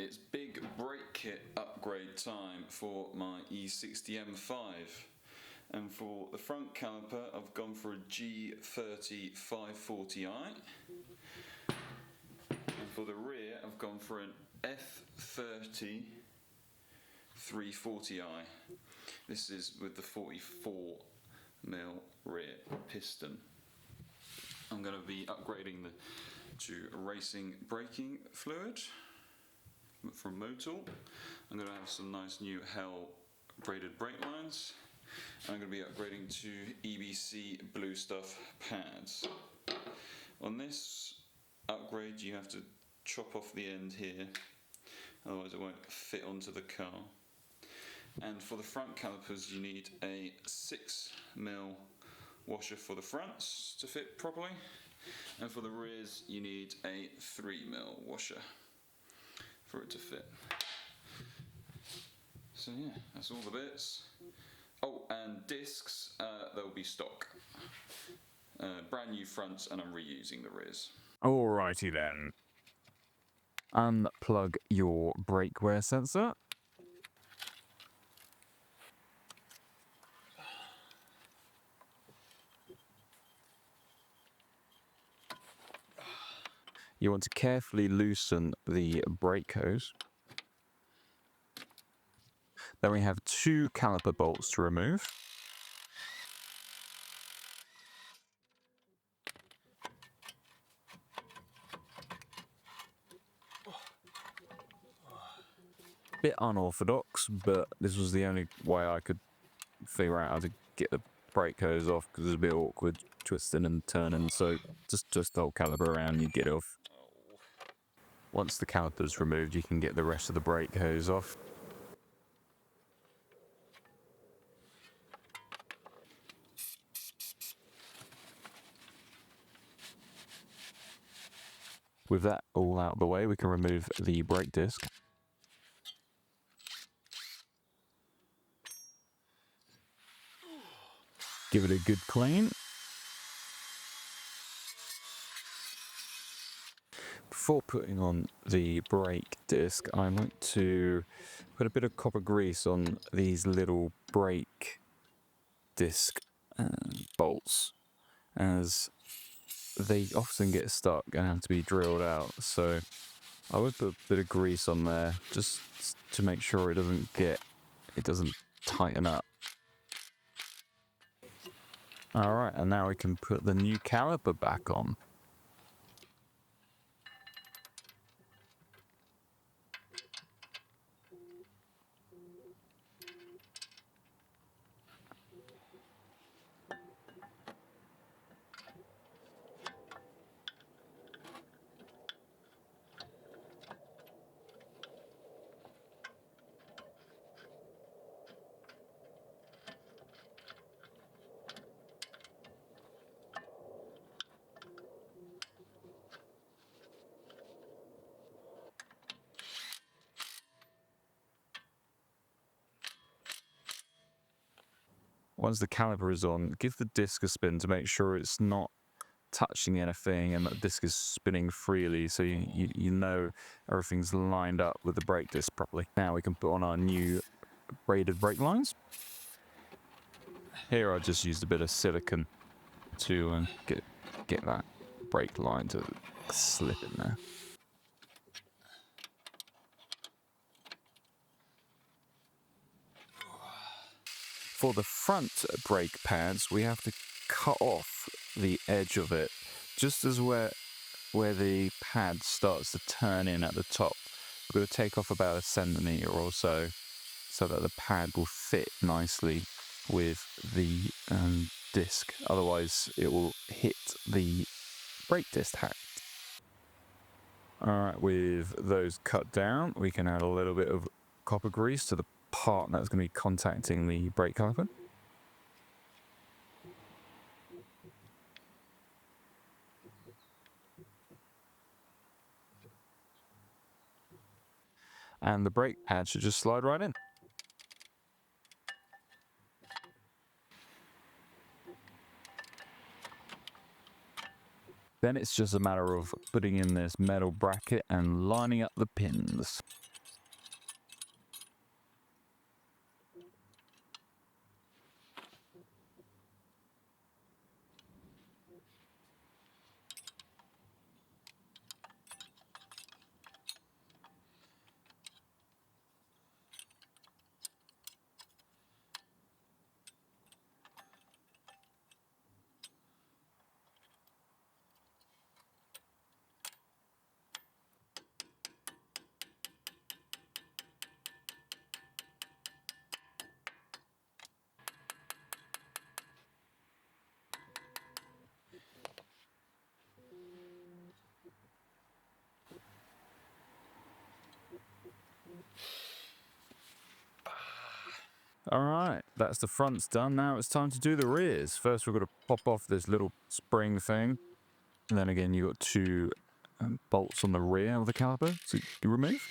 it's big brake kit upgrade time for my E60 M5. And for the front caliper, I've gone for a G30 540i. And for the rear, I've gone for an F30 340i. This is with the 44mm rear piston. I'm going to be upgrading to racing braking fluid from Motul. I'm going to have some nice new Hell braided brake lines. I'm going to be upgrading to EBC Blue Stuff pads. On this upgrade you have to chop off the end here, otherwise it won't fit onto the car. And for the front calipers you need a 6mm washer for the fronts to fit properly, and for the rears you need a 3mm washer for it to fit. So yeah, that's all the bits. Oh, and discs, they'll be stock. Brand new fronts, and I'm reusing the rears. Alrighty then. Unplug your brake wear sensor. You want to carefully loosen the brake hose. Then we have 2 caliper bolts to remove. Bit unorthodox, but this was the only way I could figure out how to get the brake hose off, because it's a bit awkward twisting and turning, so just twist the whole caliper around and you get it off. Once the caliper's removed, you can get the rest of the brake hose off. With that all out of the way, we can remove the brake disc. Give it a good clean. Before putting on the brake disc, I like to put a bit of copper grease on these little brake disc bolts, as they often get stuck and have to be drilled out. So I would put a bit of grease on there just to make sure it doesn't tighten up. Alright, and now we can put the new caliper back on. Once the caliper is on, give the disc a spin to make sure it's not touching anything and that the disc is spinning freely, so you know everything's lined up with the brake disc properly. Now we can put on our new braided brake lines. Here I just used a bit of silicone to get that brake line to slip in there. For the front brake pads, we have to cut off the edge of it, just as where the pad starts to turn in at the top. We're going to take off about 1 centimetre or so that the pad will fit nicely with the disc. Otherwise, it will hit the brake disc hack. Alright, with those cut down, we can add a little bit of copper grease to the part that's going to be contacting the brake caliper. And the brake pad should just slide right in. Then it's just a matter of putting in this metal bracket and lining up the pins. Alright, that's the fronts done. Now it's time to do the rears. First we've got to pop off this little spring thing. And then again you've got two bolts on the rear of the caliper to remove.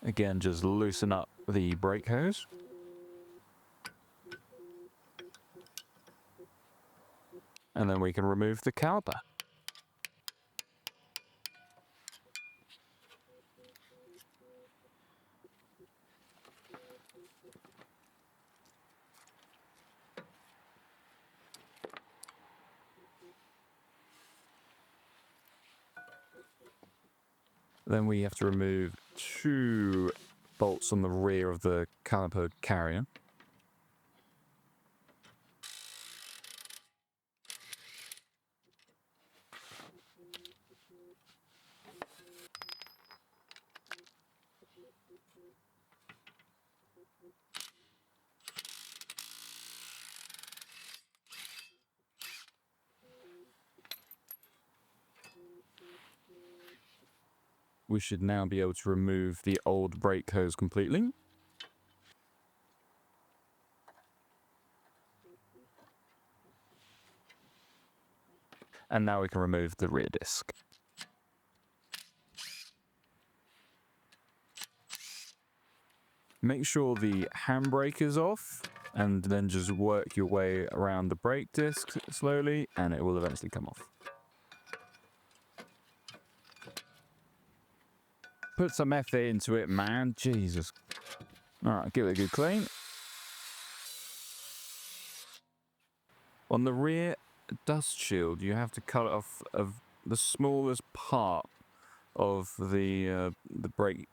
Again, just loosen up the brake hose. And then we can remove the caliper. Then we have to remove two bolts on the rear of the caliper carrier. We should now be able to remove the old brake hose completely. And now we can remove the rear disc. Make sure the handbrake is off, and then just work your way around the brake disc slowly, and it will eventually come off. Put some effort into it, man. Jesus. Alright, give it a good clean. On the rear dust shield, you have to cut it off of the smallest part of the brake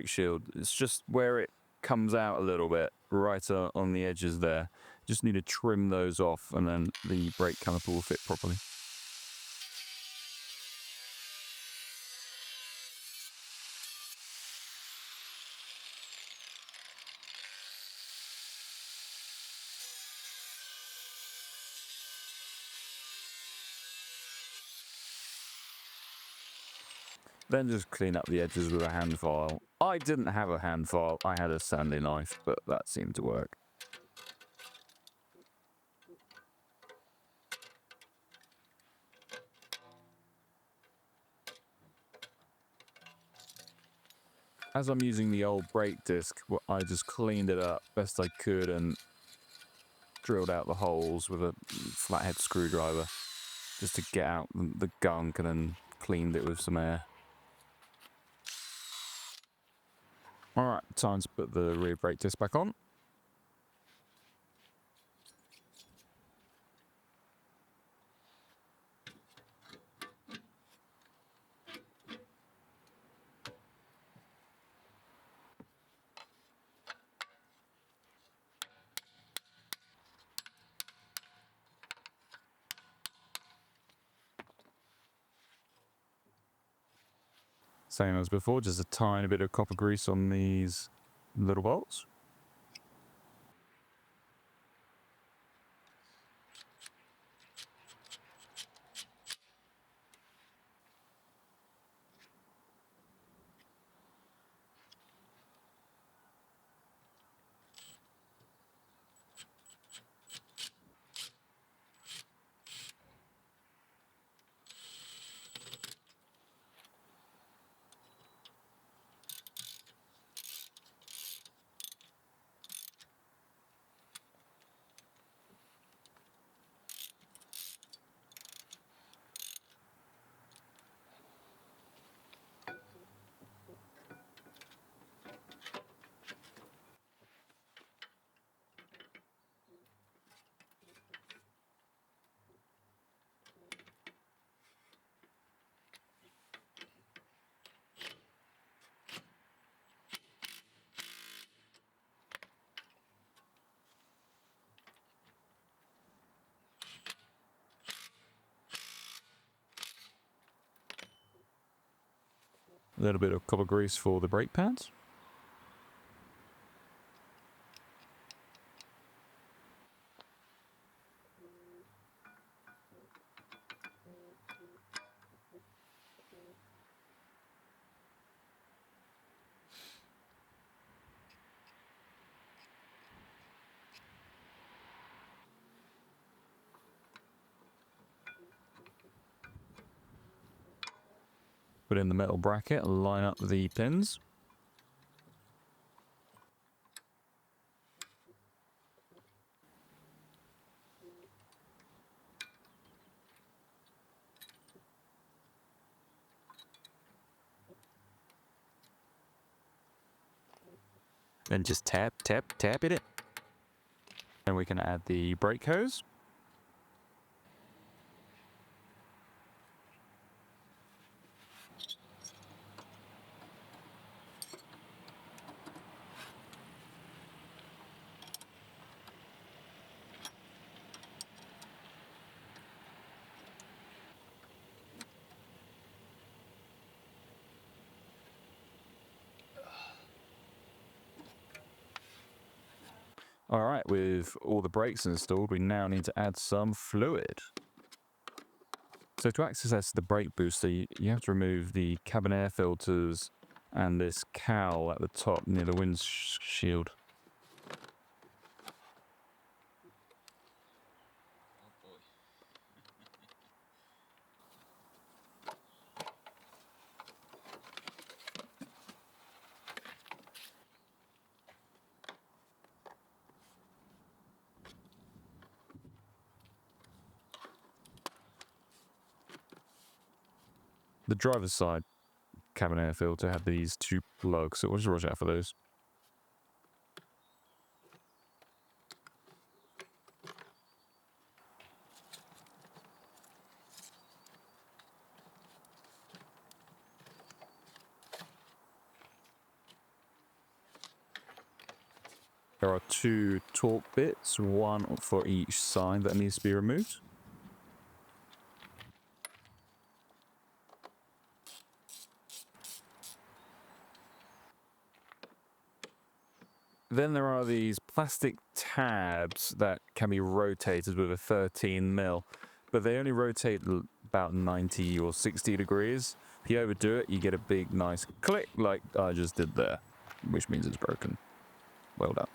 shield. It's just where it comes out a little bit, right on the edges there. Just need to trim those off, and then the brake caliper will fit properly. Then just clean up the edges with a hand file. I didn't have a hand file, I had a sanding knife, but that seemed to work. As I'm using the old brake disc, I just cleaned it up best I could and drilled out the holes with a flathead screwdriver just to get out the gunk, and then cleaned it with some air. Alright, time to put the rear brake disc back on. Same as before, just a tiny bit of copper grease on these little bolts. A little bit of copper grease for the brake pads. put in the metal bracket and line up the pins. And just tap, tap, tap it in. And we can add the brake hose. Alright, with all the brakes installed, we now need to add some fluid. So to access the brake booster, you have to remove the cabin air filters and this cowl at the top near the windshield. The driver's side cabin air filter had these two plugs, so we'll just watch out for those. There are two torque bits, one for each side that needs to be removed. Then there are these plastic tabs that can be rotated with a 13mm, but they only rotate about 90 or 60 degrees. If you overdo it, you get a big, nice click like I just did there, which means it's broken. Well done.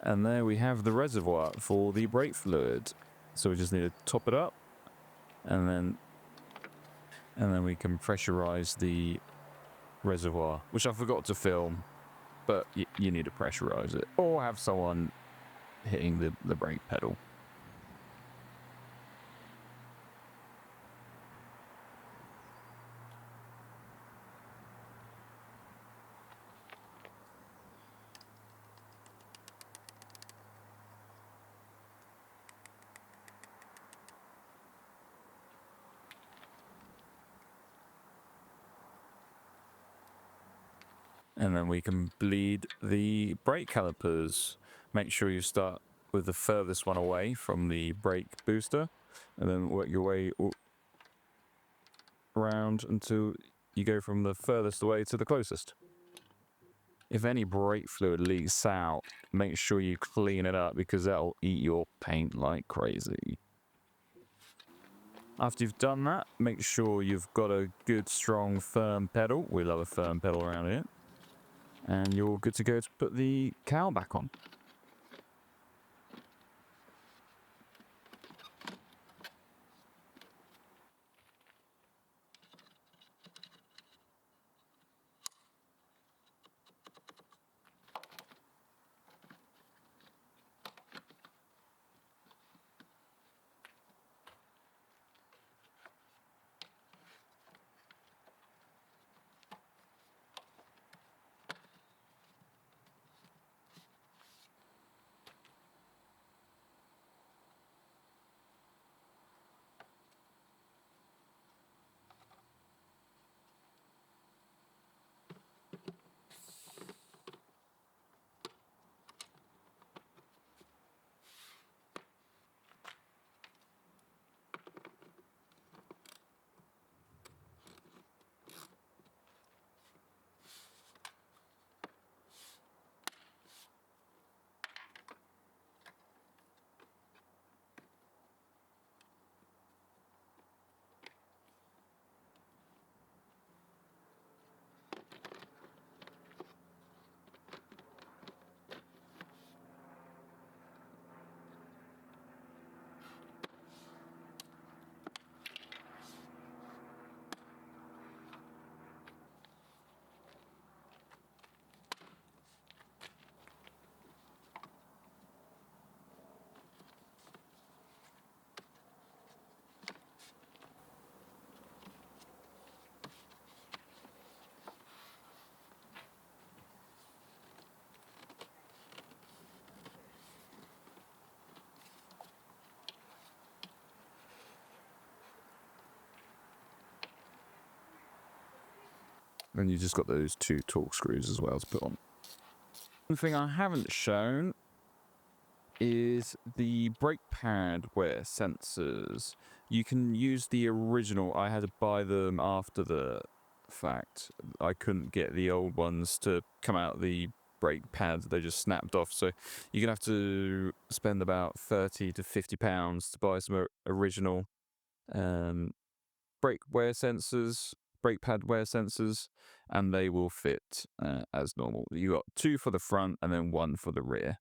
And there we have the reservoir for the brake fluid. So we just need to top it up, and then we can pressurize the reservoir, which I forgot to film, but you need to pressurize it, or have someone hitting the brake pedal. And then we can bleed the brake calipers. Make sure you start with the furthest one away from the brake booster, and then work your way around until you go from the furthest away to the closest. If any brake fluid leaks out, make sure you clean it up because that'll eat your paint like crazy. After you've done that, make sure you've got a good, strong, firm pedal. We love a firm pedal around here. And you're good to go to put the cowl back on. Then you just got those 2 torque screws as well to put on. One thing I haven't shown is the brake pad wear sensors. You can use the original. I had to buy them after the fact. I couldn't get the old ones to come out the brake pads. They just snapped off. So you're going to have to spend about £30 to £50 to buy some original brake wear sensors, brake pad wear sensors, and they will fit as normal. You got 2 for the front and then 1 for the rear.